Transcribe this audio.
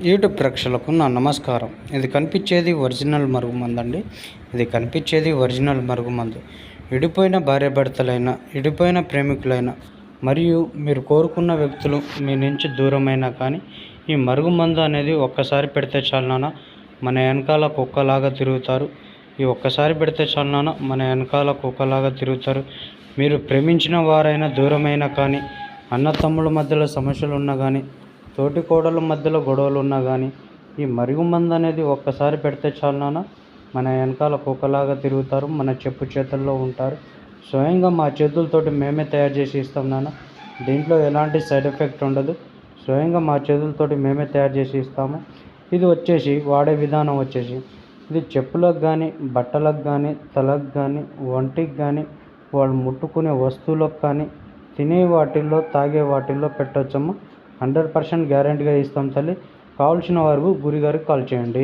YouTube ప్రేక్షకులకు నా నమస్కారం. ఇది కనిపించేది ఒరిజినల్ మరుగుమందు అండి. ఇది కనిపించేది ఒరిజినల్ మరుగుమందు. విడిపోయిన భార్యాభర్తలైన, విడిపోయిన ప్రేమికులైన, మరియు మీరు కోరుకున్న వ్యక్తులు మీ నుంచి దూరమైనా కానీ ఈ మరుగుమందు అనేది ఒక్కసారి పెడితే చాలు నాన్న, మన వెనకాల కుక్కలాగా తిరుగుతారు. ఈ ఒక్కసారి పెడితే చాలు నాన్న, మన వెనకాల కుక్కలాగా తిరుగుతారు. మీరు ప్రేమించిన వారైనా దూరమైనా కానీ, అన్న తమ్ముళ్ళ మధ్యలో సమస్యలు ఉన్నా కానీ, తోటి కోడళ్ళ మధ్యలో గొడవలు ఉన్నా కానీ ఈ మరుగుమందు అనేది ఒక్కసారి పెడితే చాలు నాన్న, మన వెనకాల కుక్కలాగా తిరుగుతారు. మన చెప్పు చేతుల్లో ఉంటారు. స్వయంగా మా చేతులతోటి మేమే తయారు చేసి ఇస్తాం నాన్న. దీంట్లో ఎలాంటి సైడ్ ఎఫెక్ట్ ఉండదు. స్వయంగా మా చేతులతోటి మేమే తయారు చేసి ఇస్తాము. ఇది వచ్చేసి వాడే విధానం వచ్చేసి ఇది చెప్పులకు కానీ, బట్టలకు కానీ, తలకు కానీ, ఒంటికి కానీ, వాళ్ళు ముట్టుకునే వస్తువులకు కానీ, తినే వాటిల్లో, తాగే వాటిల్లో పెట్టవచ్చమ్మా. 100% గ్యారెంటీగా ఇస్తాం తల్లి. కావాల్సిన వారు గురిగారికి కాల్ చేయండి.